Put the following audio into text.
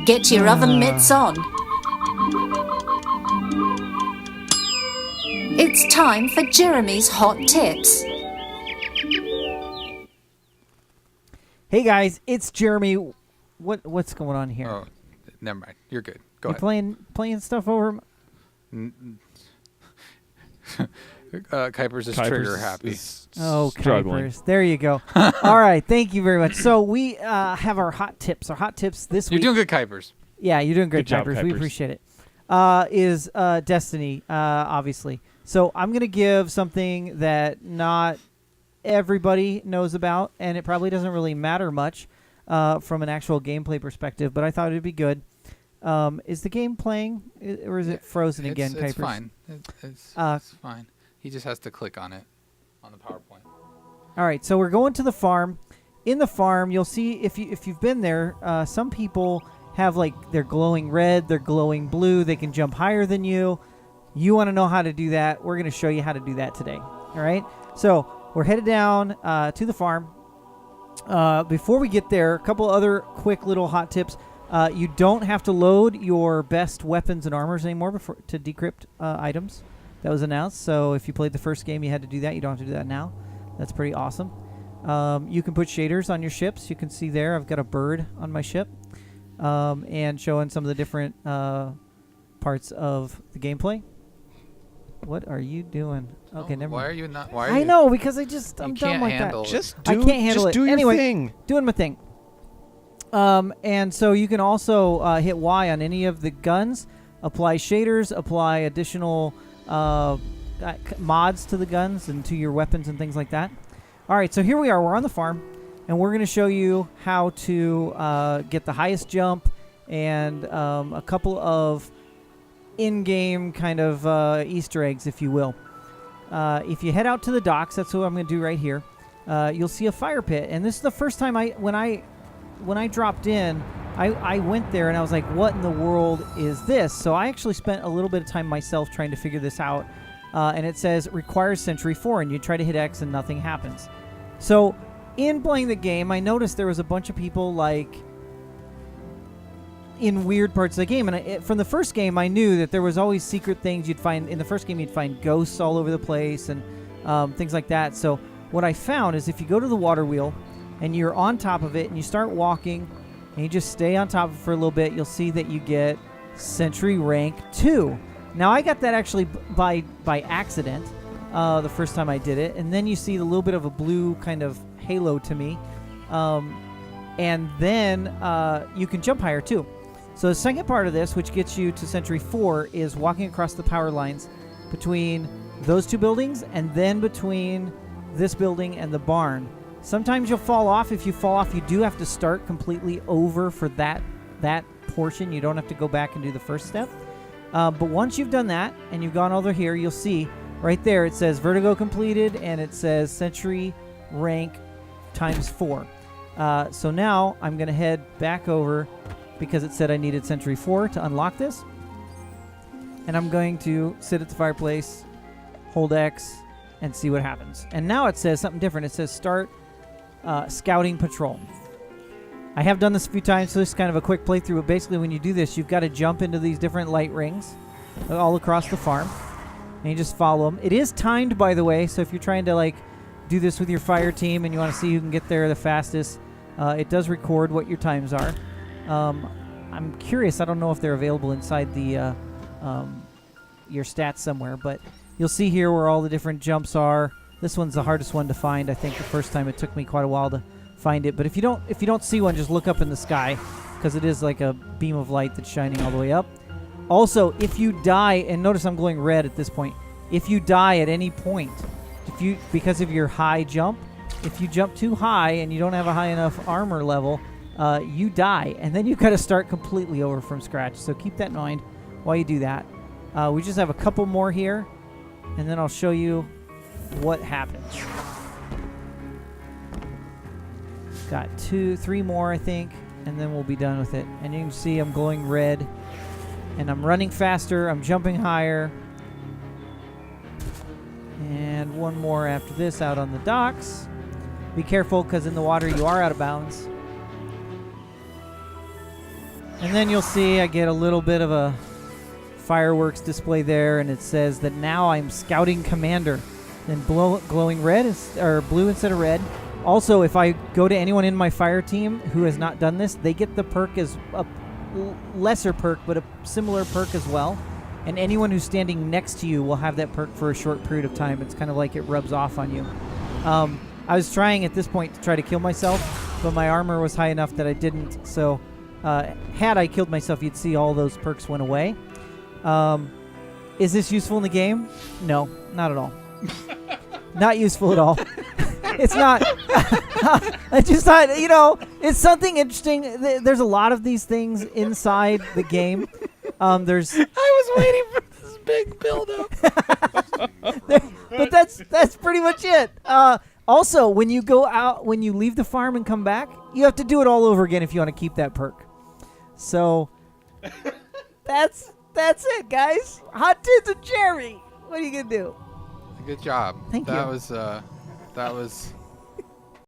Get your oven mitts on. It's time for Jeremy's Hot Tips. Hey guys, it's Jeremy. What's going on here? Oh, never mind. You're good. Go You ahead. playing stuff over? Kuipers is trigger happy. Oh, struggling. Kuipers. There you go. All right, thank you very much. So we have our hot tips. Our hot tips this You're week. doing good, Kuipers. Yeah, you're doing great, Good job, Kuipers. We Kuipers. appreciate it. Is Destiny, obviously. So I'm going to give something that not everybody knows about, and it probably doesn't really matter much from an actual gameplay perspective, but I thought it would be good. Is the game playing, or is it frozen again, Kuipers? It's fine. It's fine. He just has to click on it on the PowerPoint. All right, so we're going to the farm. In the farm, you'll see if you've been there, some people have they're glowing red, they're glowing blue. They can jump higher than you. You want to know how to do that? We're going to show you how to do that today. All right. So we're headed down to the farm. Before we get there, a couple other quick little hot tips. You don't have to load your best weapons and armors anymore to decrypt items. That was announced. So if you played the first game, you had to do that. You don't have to do that now. That's pretty awesome. You can put shaders on your ships. You can see there I've got a bird on my ship and showing some of the different parts of the gameplay. What are you doing? Okay, never Why mind. are you not? Why are I you? know, because I'm You dumb like handle that. it. Just I do, can't handle just it. do your Anyway, thing. doing my thing. And so you can also hit Y on any of the guns, apply shaders, apply additional mods to the guns and to your weapons and things like that. All right, so here we are. We're on the farm, and we're going to show you how to get the highest jump and a couple of in-game kind of Easter eggs, if you will. If you head out to the docks, that's what I'm going to do right here. You'll see a fire pit, and this is the first time when I dropped in, I went there and I was like, what in the world is this? So I actually spent a little bit of time myself trying to figure this out. And it says requires Sentry 4, and you try to hit X and nothing happens. So in playing the game, I noticed there was a bunch of people in weird parts of the game. And from the first game, I knew that there was always secret things you'd find. In the first game, you'd find ghosts all over the place and things like that. So what I found is if you go to the water wheel and you're on top of it and you start walking and you just stay on top of it for a little bit, you'll see that you get Sentry rank 2. Now, I got that actually by accident the first time I did it. And then you see a little bit of a blue kind of halo to me. And then you can jump higher too. So the second part of this, which gets you to Sentry 4, is walking across the power lines between those two buildings and then between this building and the barn. Sometimes you'll fall off. If you fall off, you do have to start completely over for that portion. You don't have to go back and do the first step. But once you've done that and you've gone over here, you'll see right there it says Vertigo completed and it says Sentry rank ×4. So now I'm going to head back over because it said I needed Sentry 4 to unlock this. And I'm going to sit at the fireplace, hold X, and see what happens. And now it says something different. It says start scouting patrol. I have done this a few times, so this is kind of a quick playthrough. But basically, when you do this, you've got to jump into these different light rings all across the farm. And you just follow them. It is timed, by the way, so if you're trying to do this with your fire team and you want to see who can get there the fastest, it does record what your times are. I'm curious. I don't know if they're available inside the your stats somewhere, but you'll see here where all the different jumps are. This one's the hardest one to find. I think the first time it took me quite a while to find it. But if you don't see one, just look up in the sky because it is like a beam of light that's shining all the way up. Also, if you die, and notice I'm glowing red at this point. If you die at any point, because of your high jump, if you jump too high and you don't have a high enough armor level, you die, and then you've got to start completely over from scratch. So keep that in mind while you do that. We just have a couple more here, and then I'll show you what happens. Got 3 more, I think, and then we'll be done with it. And you can see I'm glowing red, and I'm running faster, I'm jumping higher. And one more after this out on the docks. Be careful, because in the water you are out of bounds. And then you'll see I get a little bit of a fireworks display there, and it says that now I'm Scouting Commander. Then glowing red or blue instead of red. Also, if I go to anyone in my fire team who has not done this, they get the perk as a lesser perk, but a similar perk as well. And anyone who's standing next to you will have that perk for a short period of time. It's kind of like it rubs off on you. I was trying at this point to try to kill myself, but my armor was high enough that I didn't. So had I killed myself, you'd see all those perks went away. Is this useful in the game? No, not at all. Not useful at all. It's not. I just thought, it's something interesting. There's a lot of these things inside the game. I was waiting for this big build-up. But that's pretty much it. Also, when you go out, when you leave the farm and come back, you have to do it all over again if you want to keep that perk. So that's it, guys. Hot Tits and Jeremy. What are you gonna do? Good job. Thank you. That was